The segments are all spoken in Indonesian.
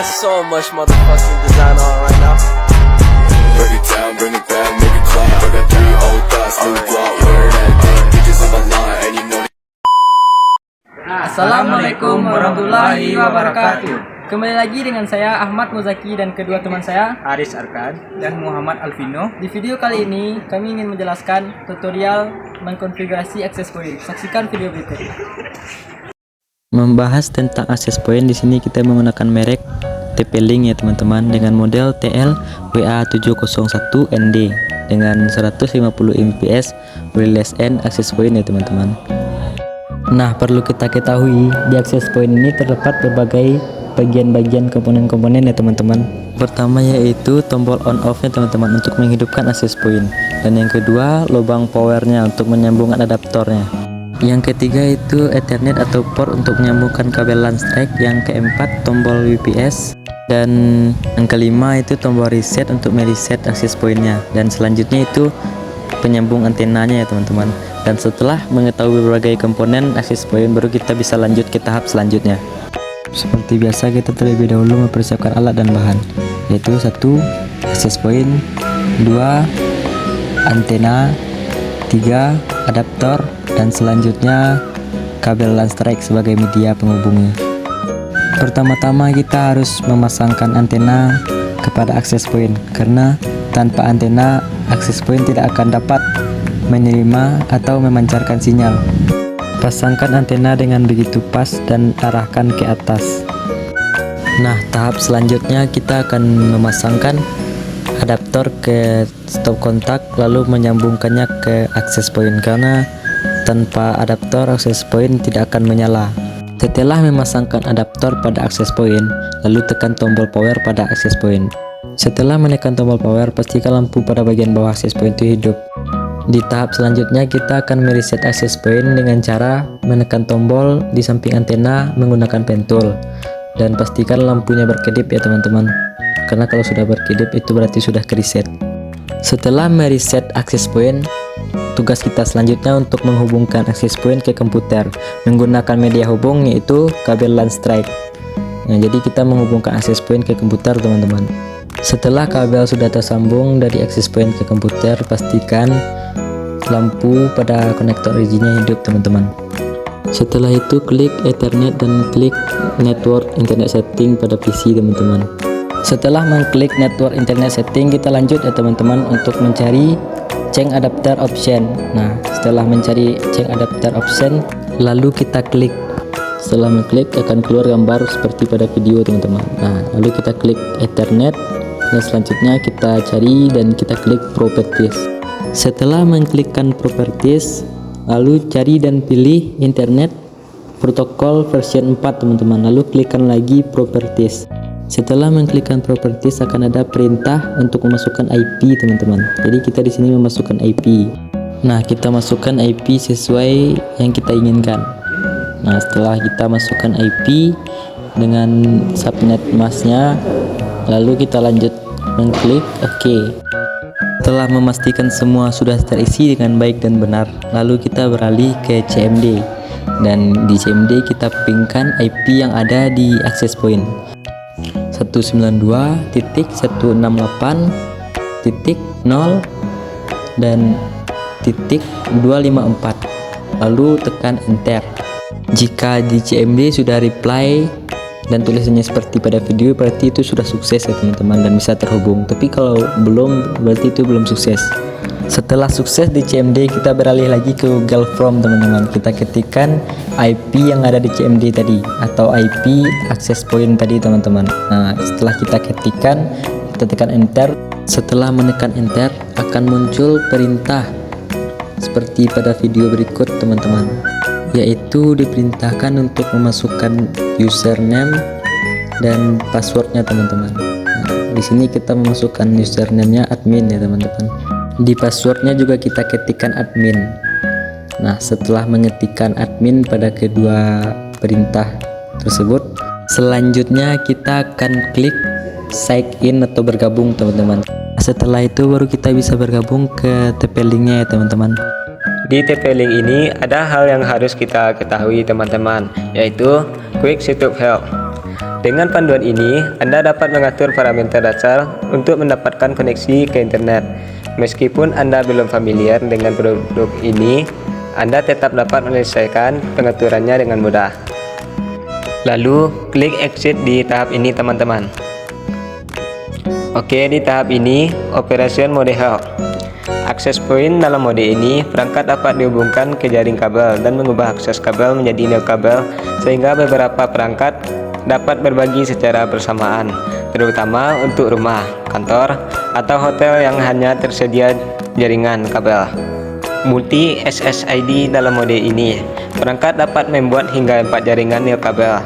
got so much motherfucking design on right now. Break it down, bring it back, make it clap. I got 3 old thoughts, new block, where that day. Bitches on my line, and you know. Assalamualaikum warahmatullahi wabarakatuh. Kembali lagi dengan saya Ahmad Muzaki dan kedua teman saya Aris Arkad dan Muhammad Alvino. Di video kali ini kami ingin menjelaskan tutorial mengkonfigurasi access point. Saksikan video berikut. Membahas tentang access point, di sini kita menggunakan merek TP-Link ya teman-teman, dengan model TL WA701ND dengan 150 Mbps wireless LAN access point ya teman-teman. Nah, perlu kita ketahui di access point ini terdapat berbagai bagian-bagian komponen-komponen ya teman-teman. Pertama yaitu tombol on off nya teman-teman untuk menghidupkan access point, dan yang kedua lubang powernya untuk menyambungkan adaptornya. Yang ketiga itu Ethernet atau port untuk menyambungkan kabel LAN strike. Yang keempat tombol UPS, dan yang kelima itu tombol reset untuk mereset access pointnya, dan selanjutnya itu penyambung antenanya ya teman-teman. Dan setelah mengetahui berbagai komponen access point, baru kita bisa lanjut ke tahap selanjutnya. Seperti biasa, kita terlebih dahulu mempersiapkan alat dan bahan, yaitu 1 access point, 2 antena, 3 adaptor, dan selanjutnya kabel LAN strike sebagai media penghubungnya. Pertama-tama kita harus memasangkan antena kepada access point, karena tanpa antena access point tidak akan dapat menerima atau memancarkan sinyal. Pasangkan antena dengan begitu pas dan arahkan ke atas. Nah, tahap selanjutnya kita akan memasangkan adaptor ke stop kontak, lalu menyambungkannya ke access point, karena tanpa adaptor access point tidak akan menyala. Setelah memasangkan adaptor pada access point, lalu tekan tombol power pada access point. Setelah menekan tombol power, pastikan lampu pada bagian bawah access point itu hidup. Di tahap selanjutnya kita akan mereset access point dengan cara menekan tombol di samping antena menggunakan pentul, dan pastikan lampunya berkedip ya teman-teman, karena kalau sudah berkedip itu berarti sudah kereset. Setelah mereset access point, tugas kita selanjutnya untuk menghubungkan access point ke komputer menggunakan media hubung, yaitu kabel LAN strike. Nah, jadi kita menghubungkan access point ke komputer teman-teman. Setelah kabel sudah tersambung dari access point ke komputer, pastikan lampu pada konektor RG-nya hidup teman-teman. Setelah itu klik Ethernet dan klik network internet setting pada PC teman-teman. Setelah mengklik network internet setting, kita lanjut ya teman-teman untuk mencari change adapter option. Nah, setelah mencari change adapter option, lalu kita klik. Setelah mengklik akan keluar gambar seperti pada video teman-teman. Nah, lalu kita klik Ethernet, dan selanjutnya kita cari dan kita klik properties. Setelah mengklikkan properties, lalu cari dan pilih internet protokol version 4 teman-teman, lalu klikkan lagi properties. Setelah mengklikkan properties akan ada perintah untuk memasukkan IP teman-teman. Jadi kita di sini memasukkan IP. Nah, kita masukkan IP sesuai yang kita inginkan. Nah, setelah kita masukkan IP dengan subnet masknya, lalu kita lanjut mengklik OK. Setelah memastikan semua sudah terisi dengan baik dan benar, lalu kita beralih ke CMD, dan di CMD kita pingkan IP yang ada di access point 192.168.0 dan .254, lalu tekan enter. Jika di CMD sudah reply dan tulisannya seperti pada video, berarti itu sudah sukses ya teman-teman dan bisa terhubung. Tapi kalau belum, berarti itu belum sukses. Setelah sukses di CMD, kita beralih lagi ke Google Form teman-teman. Kita ketikkan IP yang ada di CMD tadi atau IP access point tadi teman-teman. Nah, setelah kita ketikkan, kita tekan enter. Setelah menekan enter, akan muncul perintah seperti pada video berikut teman-teman, yaitu diperintahkan untuk memasukkan username dan passwordnya teman-teman. Nah, di sini kita memasukkan username-nya admin ya teman-teman. Di passwordnya juga kita ketikkan admin. Nah, setelah mengetikkan admin pada kedua perintah tersebut, selanjutnya kita akan klik sign in atau bergabung teman-teman. Setelah itu baru kita bisa bergabung ke TP-Link-nya ya teman-teman. Di TP-Link ini ada hal yang harus kita ketahui teman-teman, yaitu Quick Setup Help. Dengan panduan ini, Anda dapat mengatur parameter dasar untuk mendapatkan koneksi ke internet. Meskipun Anda belum familiar dengan produk ini, Anda tetap dapat menyelesaikan pengaturannya dengan mudah. Lalu, klik exit di tahap ini teman-teman. Oke, di tahap ini, operation mode help. Akses point dalam mode ini, perangkat dapat dihubungkan ke jaring kabel dan mengubah akses kabel menjadi nil kabel sehingga beberapa perangkat dapat berbagi secara bersamaan, terutama untuk rumah, kantor, atau hotel yang hanya tersedia jaringan kabel. Multi SSID dalam mode ini, perangkat dapat membuat hingga 4 jaringan nil kabel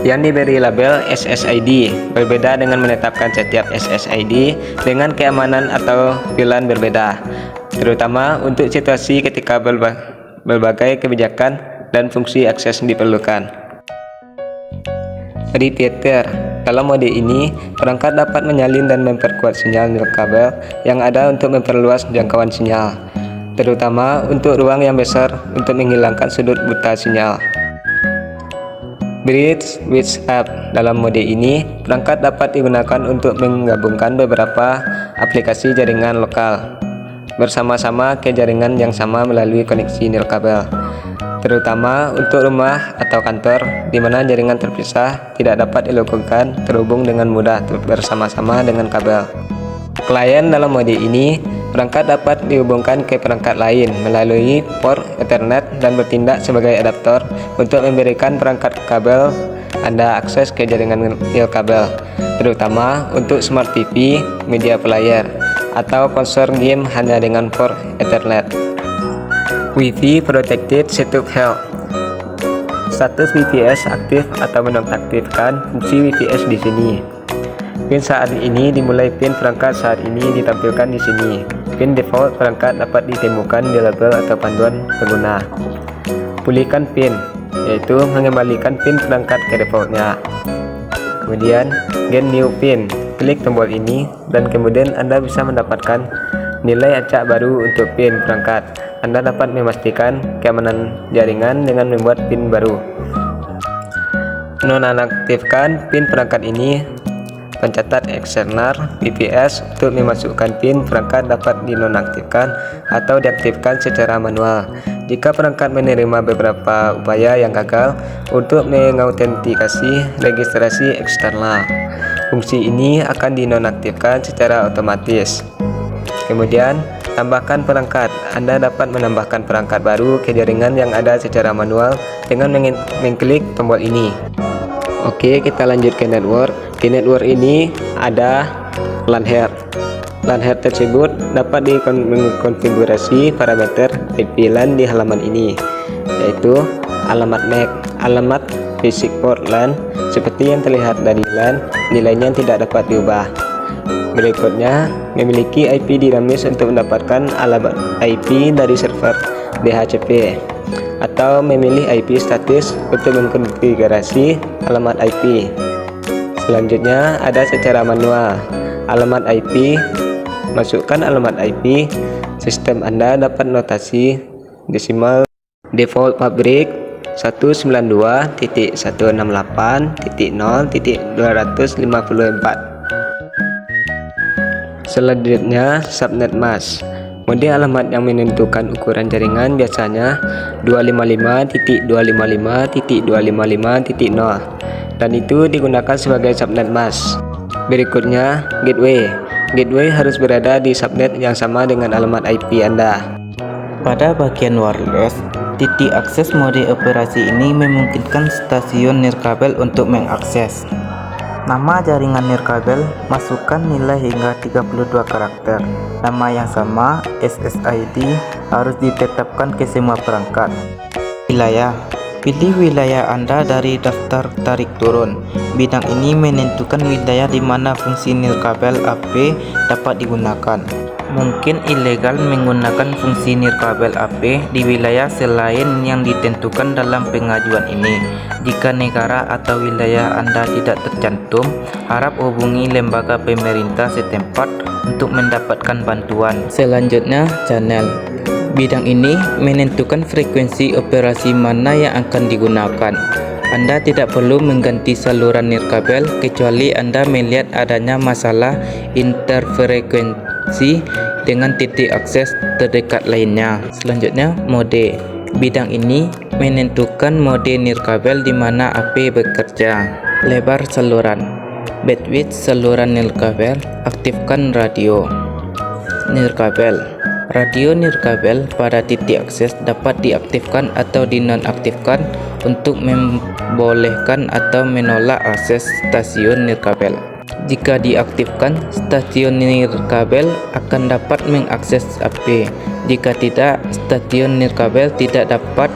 yang diberi label SSID, berbeda dengan menetapkan setiap SSID dengan keamanan atau pilihan berbeda, terutama untuk situasi ketika berbagai kebijakan dan fungsi akses diperlukan. Repeater. Dalam mode ini, perangkat dapat menyalin dan memperkuat sinyal nil kabel yang ada untuk memperluas jangkauan sinyal, terutama untuk ruang yang besar untuk menghilangkan sudut buta sinyal. Bridge with app. Dalam mode ini, perangkat dapat digunakan untuk menggabungkan beberapa aplikasi jaringan lokal bersama-sama ke jaringan yang sama melalui koneksi nil kabel, terutama untuk rumah atau kantor di mana jaringan terpisah tidak dapat dilakukan terhubung dengan mudah bersama-sama dengan kabel. Klien. Dalam mode ini, perangkat dapat dihubungkan ke perangkat lain melalui port Ethernet dan bertindak sebagai adaptor untuk memberikan perangkat kabel Anda akses ke jaringan nil kabel, terutama untuk smart TV, media player, atau konsol game hanya dengan port Ethernet. Wi-Fi Protected Setup Help. Status WPS aktif atau menonaktifkan fungsi WPS di sini. Pin saat ini dimulai. Pin perangkat saat ini ditampilkan di sini. Pin default perangkat dapat ditemukan di label atau panduan pengguna. Pulihkan pin, yaitu mengembalikan pin perangkat ke defaultnya. Kemudian, get new pin. Klik tombol ini dan kemudian Anda bisa mendapatkan nilai acak baru untuk pin perangkat. Anda dapat memastikan keamanan jaringan dengan membuat pin baru. Nonaktifkan pin perangkat ini. Pencatat eksternal VPS untuk memasukkan pin perangkat dapat dinonaktifkan atau diaktifkan secara manual jika perangkat menerima beberapa upaya yang gagal untuk mengautentikasi registrasi eksternal. Fungsi ini akan dinonaktifkan secara otomatis. Kemudian, tambahkan perangkat. Anda dapat menambahkan perangkat baru ke jaringan yang ada secara manual dengan mengklik tombol ini. Oke, kita lanjut ke network. Di network ini ada LAN head. LAN head tersebut dapat dikonfigurasi parameter IP LAN di halaman ini, yaitu alamat MAC, alamat basic port LAN seperti yang terlihat dari LAN, nilainya tidak dapat diubah. Berikutnya, memiliki IP dinamis untuk mendapatkan alamat IP dari server DHCP, atau memilih IP statis untuk mengkonfigurasi alamat IP. Selanjutnya ada secara manual. Alamat IP. Masukkan alamat IP. Sistem Anda dapat notasi desimal. Default pabrik 192.168.0.254. Selanjutnya subnet mask. Mode alamat yang menentukan ukuran jaringan biasanya 255.255.255.0 dan itu digunakan sebagai subnet mask. Berikutnya, gateway. Gateway harus berada di subnet yang sama dengan alamat IP Anda. Pada bagian wireless, titik akses mode operasi ini memungkinkan stasiun nirkabel untuk mengakses. Nama jaringan nirkabel, masukkan nilai hingga 32 karakter. Nama yang sama, SSID, harus ditetapkan ke semua perangkat. Wilayah. Pilih wilayah Anda dari daftar tarik turun. Bidang ini menentukan wilayah di mana fungsi nirkabel AP dapat digunakan. Mungkin ilegal menggunakan fungsi nirkabel AP di wilayah selain yang ditentukan dalam pengajuan ini. Jika negara atau wilayah Anda tidak tercantum, harap hubungi lembaga pemerintah setempat untuk mendapatkan bantuan. Selanjutnya, channel. Bidang ini menentukan frekuensi operasi mana yang akan digunakan. Anda tidak perlu mengganti saluran nirkabel kecuali Anda melihat adanya masalah interfrekuensi dengan titik akses terdekat lainnya. Selanjutnya, mode. Bidang ini menentukan mode nirkabel di mana AP bekerja. Lebar saluran, bandwidth saluran nirkabel, aktifkan radio nirkabel. Radio nirkabel pada titik akses dapat diaktifkan atau dinonaktifkan untuk membolehkan atau menolak akses stasiun nirkabel. Jika diaktifkan, stasiun nirkabel akan dapat mengakses AP. Jika tidak, stasiun nirkabel tidak dapat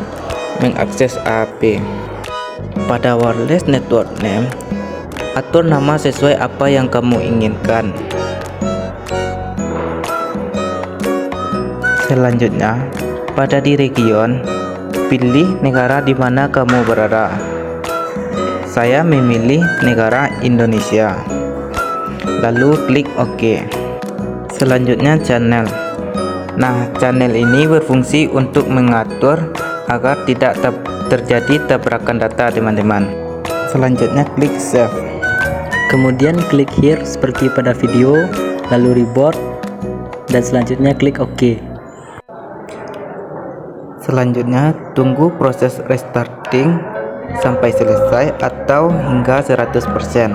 mengakses AP. Pada wireless network name, atur nama sesuai apa yang kamu inginkan. Selanjutnya, pada di region, pilih negara di mana kamu berada. Saya memilih negara Indonesia. Lalu klik OK. Selanjutnya channel. Nah, channel ini berfungsi untuk mengatur agar tidak terjadi tabrakan data, teman-teman. Selanjutnya klik save. Kemudian klik here seperti pada video, lalu reboot, dan selanjutnya klik OK. Selanjutnya tunggu proses restarting sampai selesai atau hingga 100%.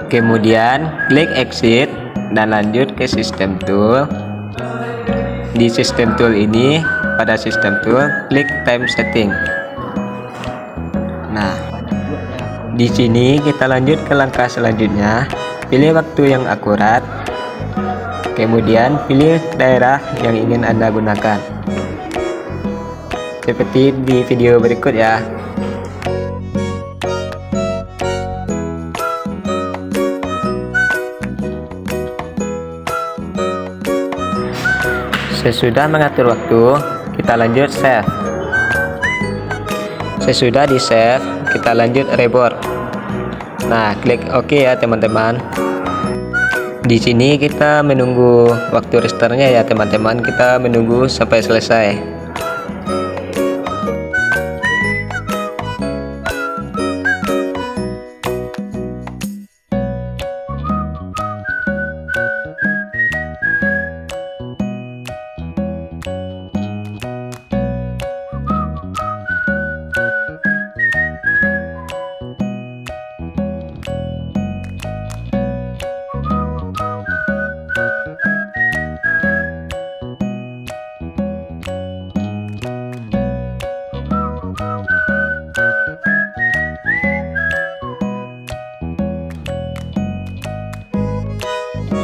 Kemudian klik exit dan lanjut ke system tool. Di system tool ini, pada system tool klik time setting. Nah, di sini kita lanjut ke langkah selanjutnya. Pilih waktu yang akurat. Kemudian pilih daerah yang ingin Anda gunakan. Seperti di video berikut ya. Sesudah mengatur waktu, kita lanjut save. Sesudah di save, kita lanjut reboot. Nah, klik OK ya teman-teman. Di sini kita menunggu waktu restartnya ya teman-teman. Kita menunggu sampai selesai.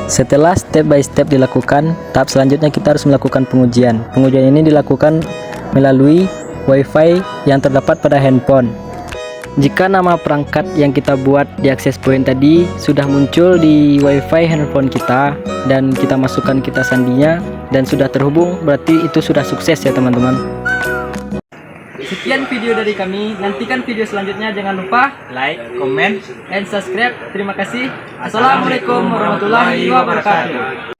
Setelah step by step dilakukan, tahap selanjutnya kita harus melakukan pengujian. Pengujian ini dilakukan melalui WiFi yang terdapat pada handphone. Jika nama perangkat yang kita buat di access point tadi sudah muncul di WiFi handphone kita dan kita masukkan kita sandinya dan sudah terhubung, berarti itu sudah sukses ya teman-teman. Sekian video dari kami. Nantikan video selanjutnya. Jangan lupa Like, comment, and subscribe. Terima kasih. Assalamualaikum warahmatullahi wabarakatuh.